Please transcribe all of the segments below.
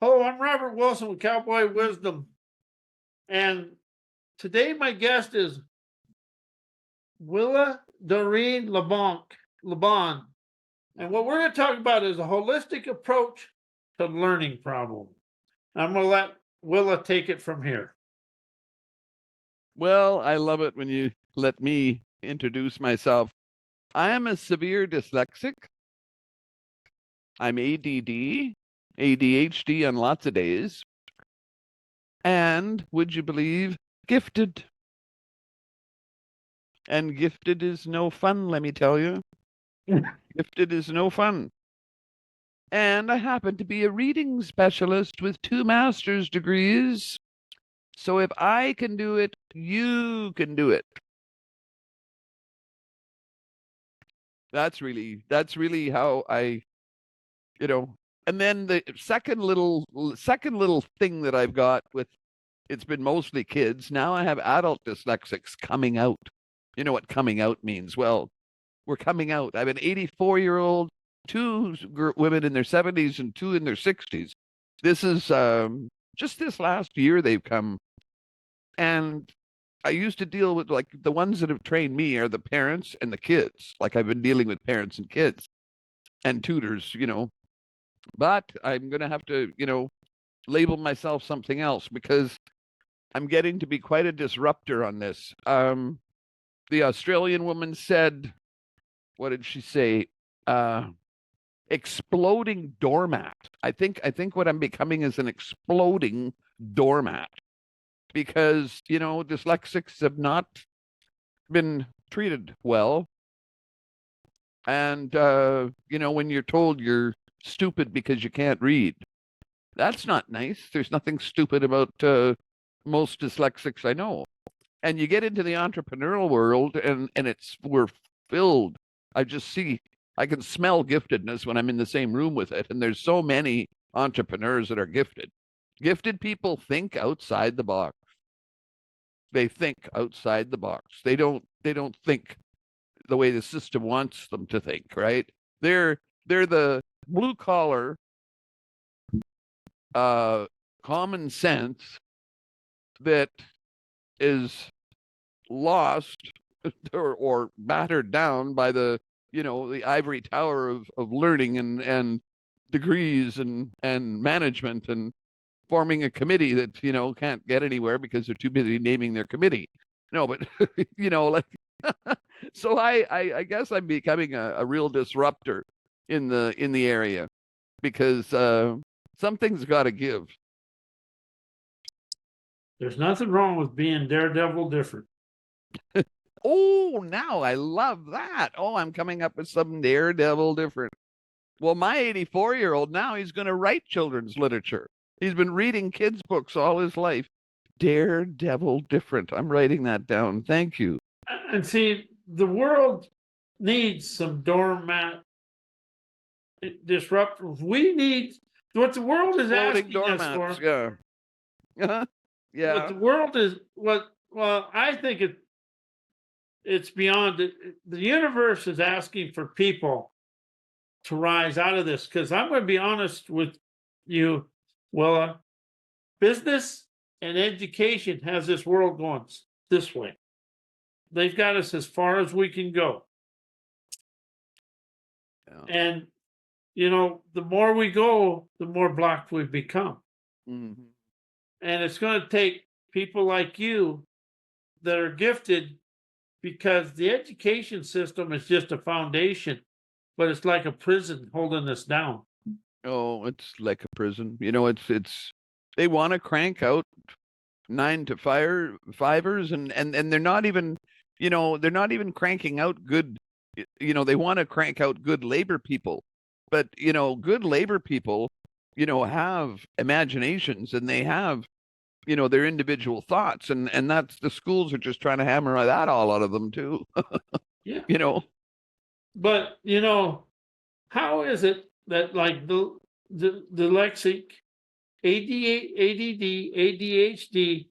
Hello, I'm Robert Wilson with Cowboy Wisdom. And today my guest is Willa Doreen LeBlancq. And what we're going to talk about is a holistic approach to learning problems. I'm going to let Willa take it from here. Well, I love it when you let me introduce myself. I am a severe dyslexic. I'm ADD, ADHD on lots of days. And would you believe, gifted. And gifted is no fun, let me tell you. Gifted is no fun. And I happen to be a reading specialist with 2 master's degrees. So if I can do it, you can do it. That's really how I, and then the second little thing that I've got with, it's been mostly kids. Now I have adult dyslexics coming out. You know what coming out means? Well, we're coming out. I have an 84-year-old, 2 women in their 70s and 2 in their 60s. This is just this last year they've come. And I used to deal with, like, the ones that have trained me are the parents and the kids. Like, I've been dealing with parents and kids and tutors, But I'm going to have to, label myself something else because I'm getting to be quite a disruptor on this. The Australian woman said, what did she say? Exploding doormat. I think what I'm becoming is an exploding doormat. Because, dyslexics have not been treated well. And, when you're told you're stupid because you can't read, that's not nice. There's nothing stupid about most dyslexics I know. And you get into the entrepreneurial world and we're filled. I can smell giftedness when I'm in the same room with it. And there's so many entrepreneurs that are gifted. Gifted people think outside the box. They think outside the box. They don't think the way the system wants them to think, right? They're the blue collar common sense that is lost or battered down by the the ivory tower of learning and degrees and management and forming a committee that can't get anywhere because they're too busy naming their committee. No, but so I guess I'm becoming a real disruptor in the area because something's got to give. There's nothing wrong with being daredevil different. Oh, now I love that. Oh, I'm coming up with some daredevil different. Well, my 84-year-old now, he's going to write children's literature. He's been reading kids' books all his life. Daredevil different. I'm writing that down. Thank you. And see, the world needs some doormat disruptors. We need what the world is asking us for. Yeah. Yeah. What the world is well, I think it's beyond it. The universe is asking for people to rise out of this, because I'm going to be honest with you, Willa. Business and education has this world going this way. They've got us as far as we can go. Yeah. And, the more we go, the more blocked we become. Mm-hmm. And it's going to take people like you that are gifted, because the education system is just a foundation, but it's like a prison holding us down. Oh, it's like a prison. It's they want to crank out 9-to-5ers and they're not even, they're not even cranking out good, they want to crank out good labor people. But, good labor people, have imaginations and they have, their individual thoughts, and that's, the schools are just trying to hammer that all out of them too. Yeah. But, how is it that, like, the dyslexic, ADD, ADHD,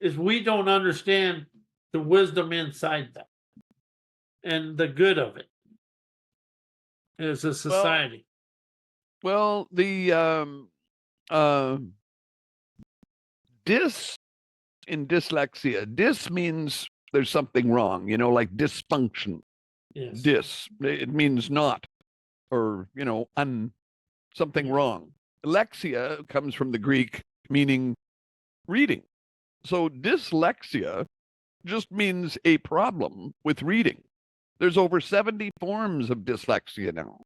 is we don't understand the wisdom inside that and the good of it as a society? Well, the Uh, dys in dyslexia, dys means there's something wrong, like dysfunction. Yes. Dys, it means not, or, something wrong. Lexia comes from the Greek meaning reading. So dyslexia just means a problem with reading. There's over 70 forms of dyslexia now.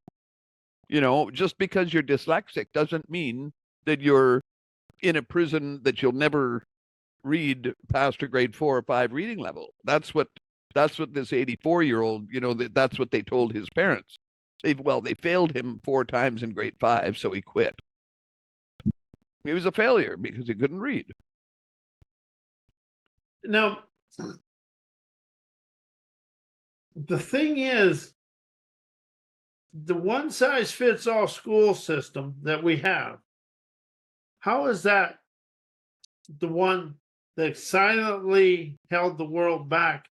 Just because you're dyslexic doesn't mean that you're in a prison that you'll never read past a grade 4 or 5 reading level. That's what this 84-year-old, that's what they told his parents. They failed him 4 times in grade 5, so he quit. He was a failure because he couldn't read. Now, the thing is, the one size fits all school system that we have, how is that the one that silently held the world back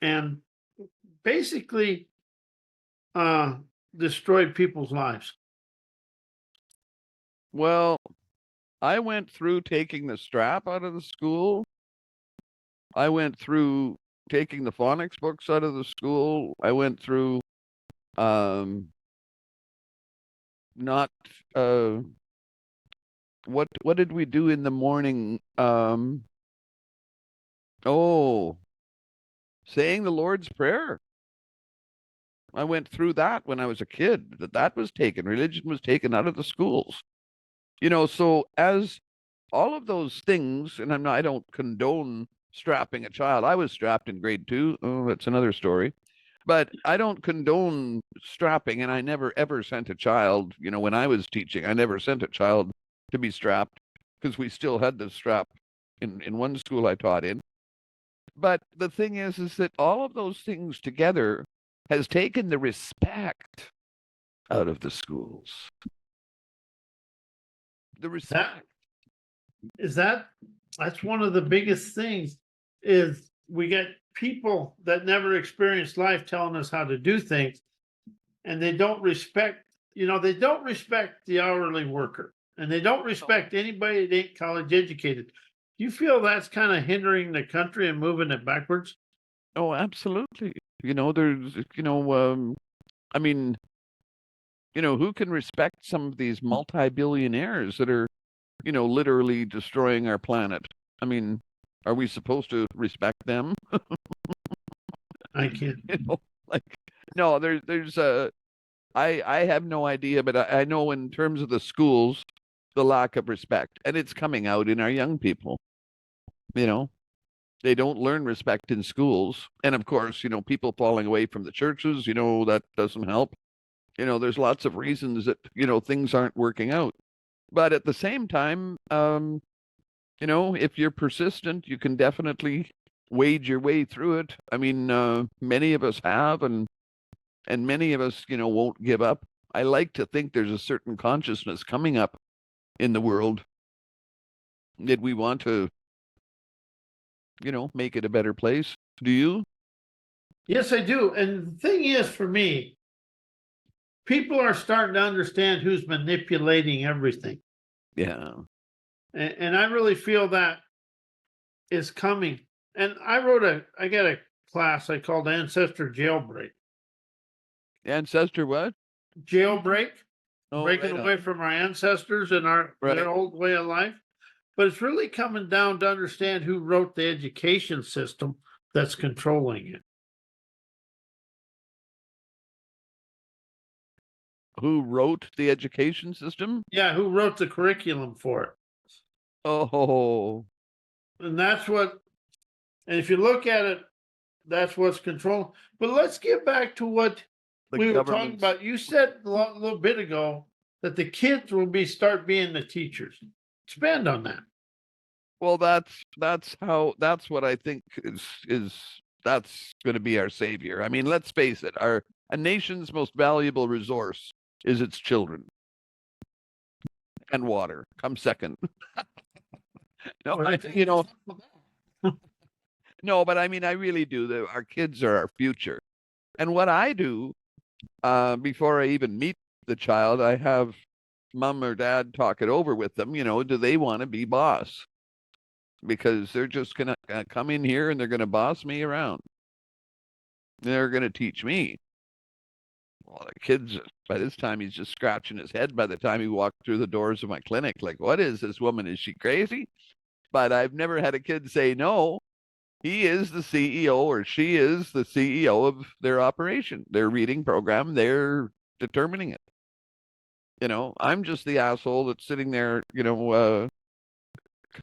and basically destroyed people's lives? Well, I went through taking the strap out of the school. I went through taking the phonics books out of the school. I went through not what did we do in the morning? Saying the Lord's Prayer. I went through that when I was a kid. That was taken. Religion was taken out of the schools. So as all of those things, and I don't condone strapping a child. I was strapped in grade 2. Oh, that's another story. But I don't condone strapping, and I never ever sent a child, when I was teaching, I never sent a child to be strapped because we still had the strap in one school I taught in. But the thing is that all of those things together has taken the respect out of the schools. The respect. That's one of the biggest things is we get people that never experienced life telling us how to do things, and they don't respect the hourly worker, and they don't respect anybody that ain't college educated. Do you feel that's kind of hindering the country and moving it backwards? Oh, absolutely. There's, I mean, who can respect some of these multi-billionaires that are, literally destroying our planet? I mean, are we supposed to respect them? I can't. No, there's I have no idea, but I know in terms of the schools, the lack of respect, and it's coming out in our young people. They don't learn respect in schools, and of course, people falling away from the churches, that doesn't help. There's lots of reasons that things aren't working out, but at the same time, if you're persistent, you can definitely wade your way through it. I mean, many of us have, and many of us, won't give up. I like to think there's a certain consciousness coming up in the world that we want to, make it a better place. Do you? Yes, I do. And the thing is, for me, people are starting to understand who's manipulating everything. Yeah. And I really feel that is coming. And I got a class I called Ancestor Jailbreak. Ancestor what? Jailbreak. Oh, Breaking away from our ancestors and their old way of life. But it's really coming down to understand who wrote the education system that's controlling it. Who wrote the education system? Yeah, who wrote the curriculum for it? Oh. And and if you look at it, that's what's controlling. But let's get back to what we were talking about. You said a little bit ago that the kids will start being the teachers. Expand on that. Well, that's what I think is that's going to be our savior. I mean, let's face it, a nation's most valuable resource is its children. And water come second. No, no, but I mean, I really do. Our kids are our future. And what I do, before I even meet the child, I have mom or dad talk it over with them, do they want to be boss? Because they're just going to come in here and they're going to boss me around. They're going to teach me. Well, the kid's, by this time, he's just scratching his head by the time he walked through the doors of my clinic. Like, what is this woman? Is she crazy? But I've never had a kid say no. He is the CEO or she is the CEO of their operation, their reading program. They're determining it. I'm just the asshole that's sitting there,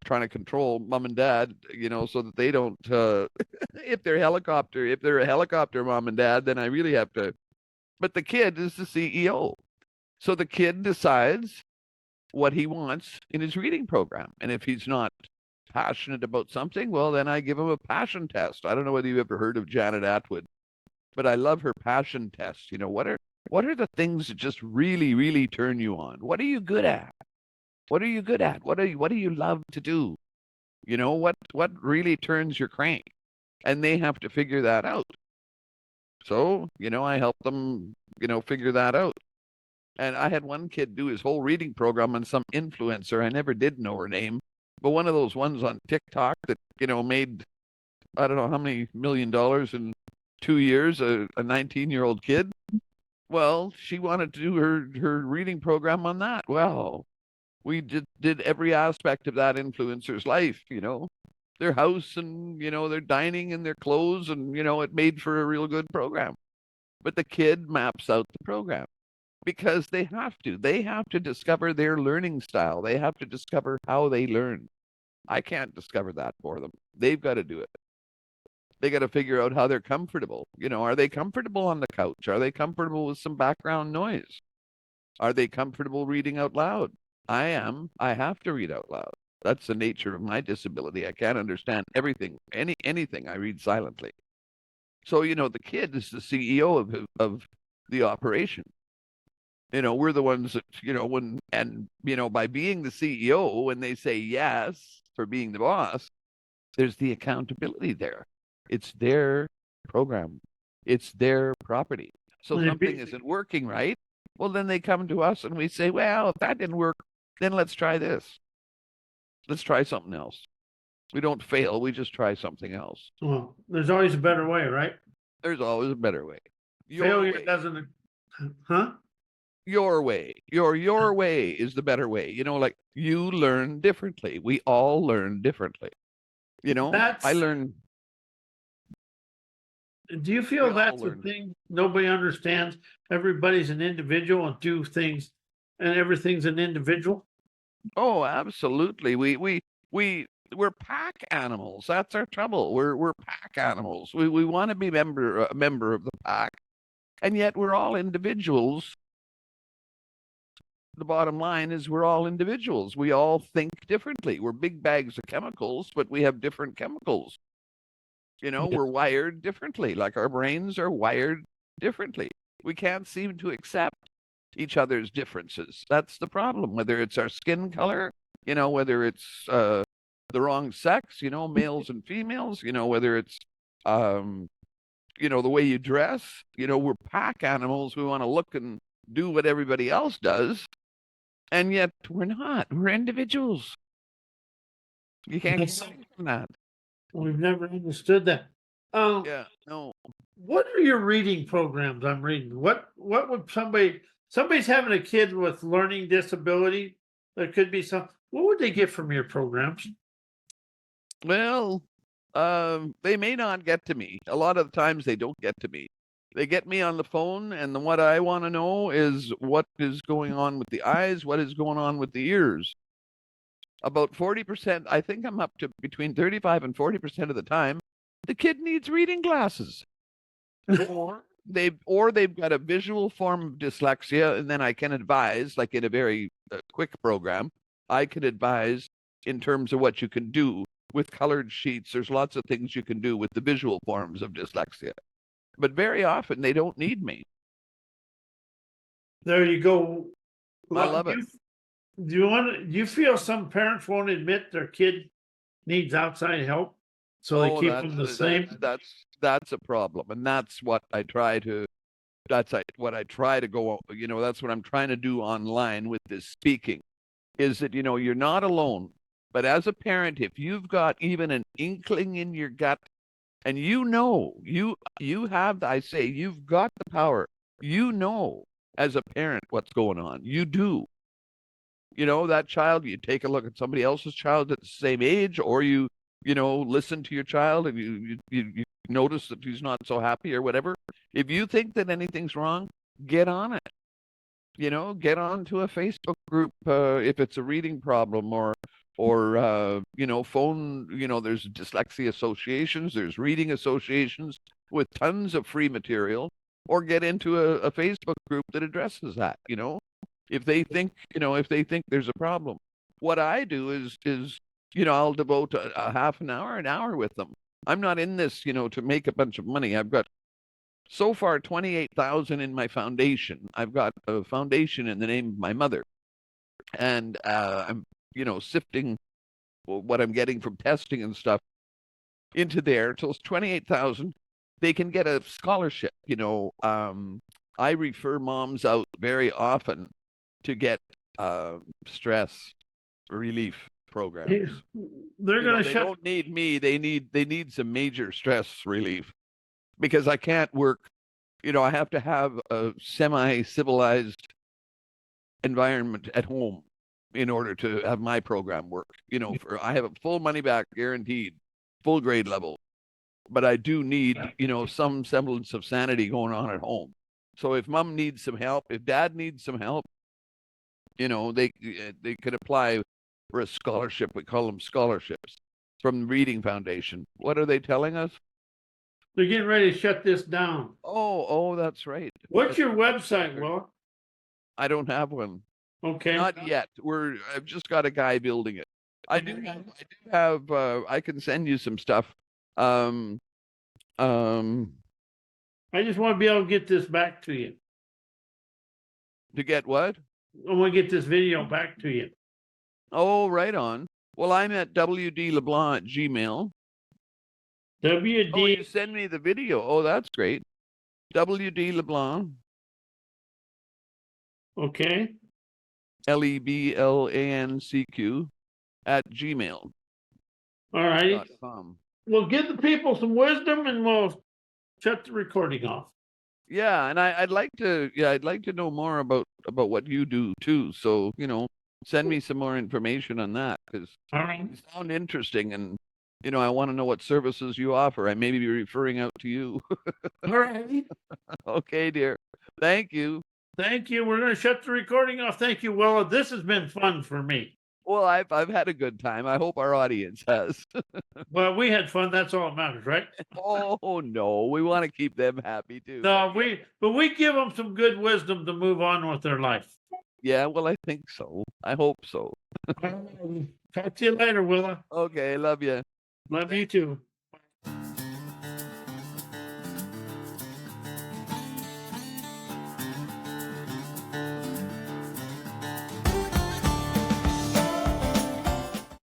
trying to control mom and dad, so that they don't, if they're a helicopter mom and dad, then I really have to, but the kid is the CEO. So the kid decides what he wants in his reading program. And if he's not passionate about something, well, then I give him a passion test. I don't know whether you've ever heard of Janet Atwood, but I love her passion test. What are the things that just really, really turn you on? What are you good at? What are you good at? What do you love to do? What really turns your crank? And they have to figure that out. So, I help them, figure that out. And I had one kid do his whole reading program on some influencer. I never did know her name, but one of those ones on TikTok that, made, I don't know how many $1 million in 2 years, a 19-year-old kid. Well, she wanted to do her reading program on that. Well, we did every aspect of that influencer's life, their house and, their dining and their clothes. And, it made for a real good program. But the kid maps out the program because they have to discover their learning style. They have to discover how they learn. I can't discover that for them. They've got to do it. They got to figure out how they're comfortable. Are they comfortable on the couch? Are they comfortable with some background noise? Are they comfortable reading out loud? I am. I have to read out loud. That's the nature of my disability. I can't understand everything, anything. I read silently. So, the kid is the CEO of the operation. We're the ones that, by being the CEO, when they say yes for being the boss, there's the accountability there. It's their program. It's their property. So something isn't working right. Well, then they come to us and we say, well, if that didn't work, then let's try this. Let's try something else. We don't fail. We just try something else. Well, there's always a better way, right? There's always a better way. Failure doesn't, huh? Your way. Your way is the better way. Like you learn differently. We all learn differently. I learn. Do you feel that's the thing nobody understands? Everybody's an individual and do things, and everything's an individual. Oh, absolutely. We're pack animals. That's our trouble. We're pack animals. We want to be a member of the pack, and yet we're all individuals. The bottom line is we're all individuals. We all think differently. We're big bags of chemicals, but we have different chemicals. We're wired differently. Like our brains are wired differently. We can't seem to accept each other's differences. That's the problem. Whether it's our skin color, whether it's the wrong sex, males and females, whether it's the way you dress, we're pack animals. We want to look and do what everybody else does. And yet we're not. We're individuals. You can't get away from that. We've never understood that. Yeah, no. What are your reading programs I'm reading? What would somebody's having a kid with learning disability? There could be what would they get from your programs? Well, they may not get to me. A lot of the times they don't get to me. They get me on the phone, and what I want to know is what is going on with the eyes, what is going on with the ears. About 40%, I think I'm up to between 35 and 40% of the time, the kid needs reading glasses. or they've got a visual form of dyslexia, and then I can advise, like in a very quick program, I can advise in terms of what you can do with colored sheets. There's lots of things you can do with the visual forms of dyslexia. But very often they don't need me. There you go. I love it. Do you feel some parents won't admit their kid needs outside help? So they keep them the same? That's a problem. And that's what I try to, what I try to go, that's what I'm trying to do online with this speaking, is that, you're not alone. But as a parent, if you've got even an inkling in your gut, and you have, I say, you've got the power. As a parent what's going on. You do. That child, you take a look at somebody else's child at the same age, or you listen to your child and you notice that he's not so happy or whatever. If you think that anything's wrong, get on it. Get on to a Facebook group if it's a reading problem, or phone, there's dyslexia associations, there's reading associations with tons of free material, or get into a Facebook group that addresses that, if they think there's a problem. What I do is I'll devote a half an hour with them. I'm not in this, to make a bunch of money. I've got so far 28,000 in my foundation. I've got a foundation in the name of my mother, and I'm sifting what I'm getting from testing and stuff into there. So it's 28,000. They can get a scholarship. I refer moms out very often to get stress relief programs. They're going to they shut. Don't need me. They need some major stress relief, because I can't work. I have to have a semi-civilized environment at home in order to have my program work. I have a full money back guaranteed, full grade level, but I do need, some semblance of sanity going on at home. So if mom needs some help, if dad needs some help, they could apply for a scholarship. We call them scholarships from the Reading Foundation. What are they telling us? They're getting ready to shut this down. Oh, that's right. What's your website, Will? I don't have one. Okay. Not yet. I've just got a guy building it. I do have I can send you some stuff. I just want to be able to get this back to you. To get what? I want to get this video back to you. Oh, right on. Well, I'm at WD LeBlancq at Gmail. WD. Oh, you send me the video. Oh, that's great. WD LeBlancq. Okay. LEBLANCQ at Gmail. All right. .com. We'll give the people some wisdom, and we'll shut the recording off. Yeah, and I'd like to know more about what you do too. So, send me some more information on that, because all right, you sound interesting, and I want to know what services you offer. I may be referring out to you. All right. Okay, dear. Thank you. Thank you. We're going to shut the recording off. Thank you, Willa. This has been fun for me. Well, I've had a good time. I hope our audience has. Well, we had fun. That's all that matters, right? Oh no, we want to keep them happy too. No, but we give them some good wisdom to move on with their life. Yeah, well, I think so. I hope so. Talk to you later, Willa. Okay, love you. Love you too.